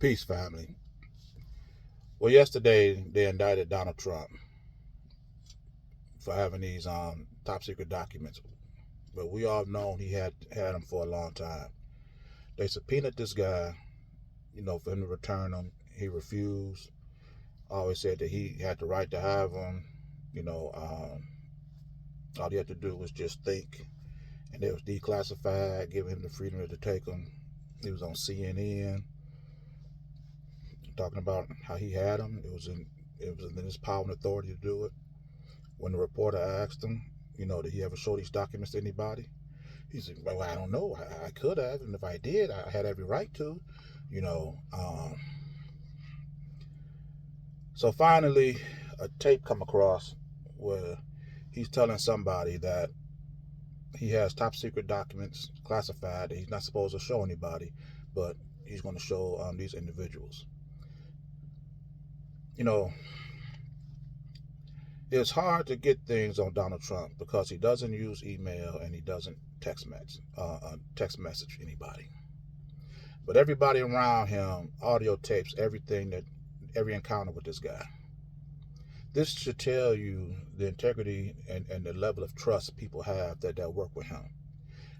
Peace, family. Well, yesterday they indicted Donald Trump for having these top secret documents, but we all known he had them for a long time. They subpoenaed this guy, for him to return them. He refused. Always said that he had the right to have them. All he had to do was just think, and they was declassified, giving him the freedom to take them. He was on CNN talking about how he had them. It was in his power and authority to do it. When the reporter asked him, did he ever show these documents to anybody? He said, well, I don't know. I could have, and if I did, I had every right to. You know. So finally, a tape come across where he's telling somebody that he has top secret documents classified that he's not supposed to show anybody, but he's going to show these individuals. It's hard to get things on Donald Trump because he doesn't use email and he doesn't text message anybody. But everybody around him audio tapes every encounter with this guy. This should tell you the integrity and the level of trust people have that work with him.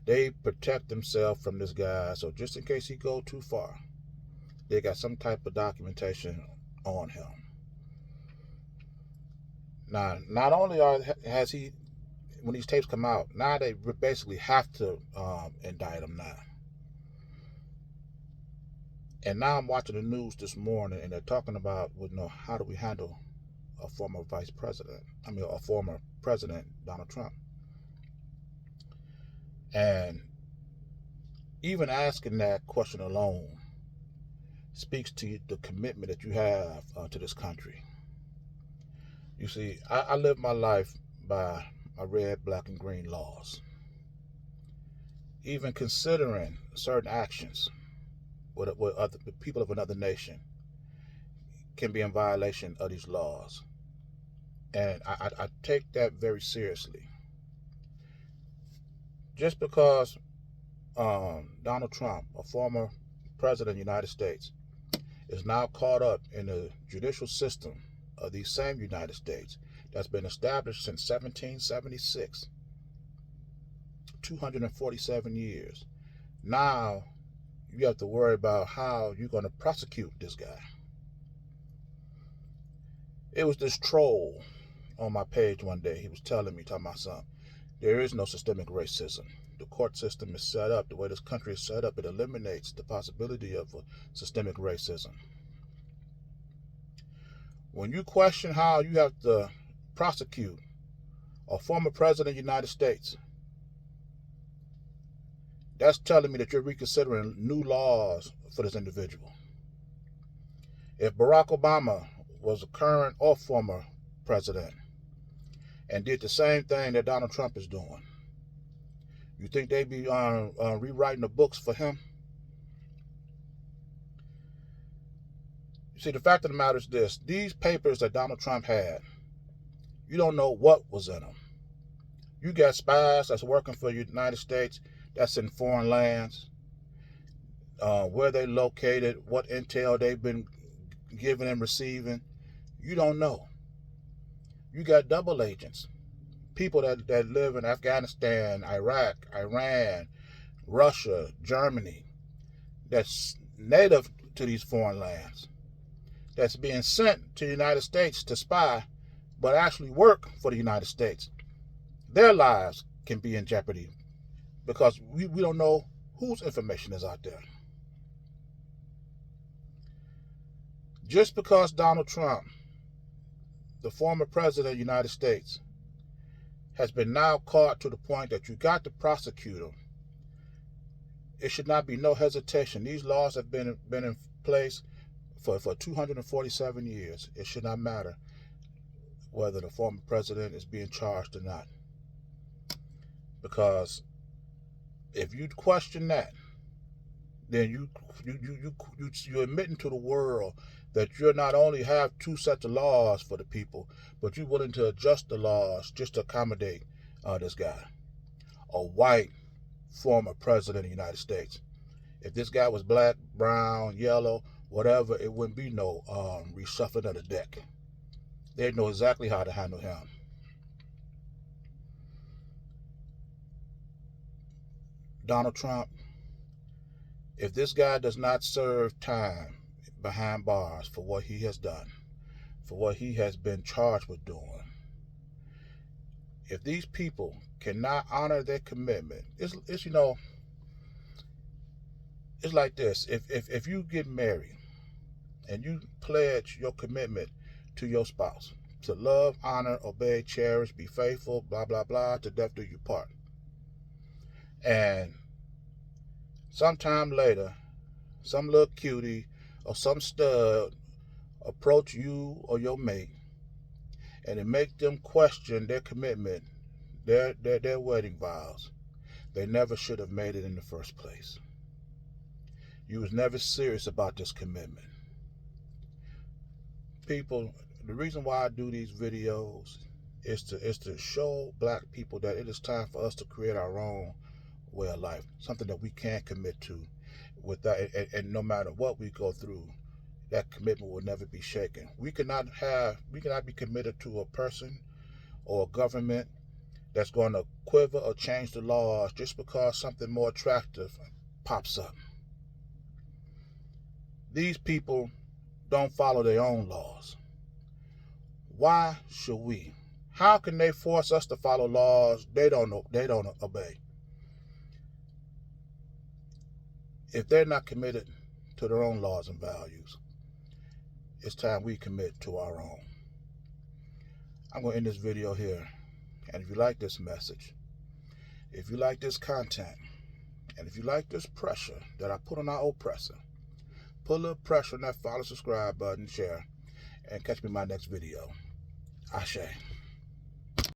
They protect themselves from this guy, so just in case he go too far, they got some type of documentation on him. Now, not only has he, when these tapes come out, now they basically have to indict him now. And now I'm watching the news this morning, and they're talking about, how do we handle a former president, Donald Trump. And even asking that question alone speaks to the commitment that you have to this country. You see, I live my life by my red, black, and green laws. Even considering certain actions with other people of another nation can be in violation of these laws. And I take that very seriously. Just because Donald Trump, a former president of the United States, is now caught up in the judicial system of the same United States that's been established since 1776, 247 years. Now you have to worry about how you're going to prosecute this guy. It was this troll on my page one day. He was telling my son, there is no systemic racism. The court system is set up, the way this country is set up, it eliminates the possibility of systemic racism. When you question how you have to prosecute a former president of the United States, that's telling me that you're reconsidering new laws for this individual. If Barack Obama was a current or former president and did the same thing that Donald Trump is doing, you think they'd be rewriting the books for him? You see, the fact of the matter is this. These papers that Donald Trump had, you don't know what was in them. You got spies that's working for the United States that's in foreign lands, where they located, what intel they've been giving and receiving. You don't know. You got double agents, people that live in Afghanistan, Iraq, Iran, Russia, Germany, that's native to these foreign lands, that's being sent to the United States to spy, but actually work for the United States. Their lives can be in jeopardy because we don't know whose information is out there. Just because Donald Trump, the former president of the United States, has been now caught to the point that you got to prosecute him, it should not be no hesitation. These laws have been in place for 247 years. It should not matter whether the former president is being charged or not. Because if you question that, then you're admitting to the world that you not only have two sets of laws for the people, but you're willing to adjust the laws just to accommodate this guy, a white former president of the United States. If this guy was black, brown, yellow, whatever, it wouldn't be no reshuffling of the deck. They'd know exactly how to handle him. Donald Trump, if this guy does not serve time behind bars for what he has done, for what he has been charged with doing, if these people cannot honor their commitment, it's it's like this. If you get married and you pledge your commitment to your spouse to love, honor, obey, cherish, be faithful, blah blah blah, to death do you part, and sometime later some little cutie or some stud approach you or your mate and it make them question their commitment, their wedding vows, they never should have made it in the first place. You was never serious about this commitment. People, the reason why I do these videos is to show black people that it is time for us to create our own way of life, something that we can commit to with that, and no matter what we go through, that commitment will never be shaken. We cannot be committed to a person or a government that's going to quiver or change the laws just because something more attractive pops up. These people don't follow their own laws. Why should we? How can they force us to follow laws they don't obey? If they're not committed to their own laws and values, it's time we commit to our own. I'm going to end this video here. And if you like this message, if you like this content, and if you like this pressure that I put on our oppressor, put a little pressure on that follow, subscribe button, share, and catch me in my next video. Ashe.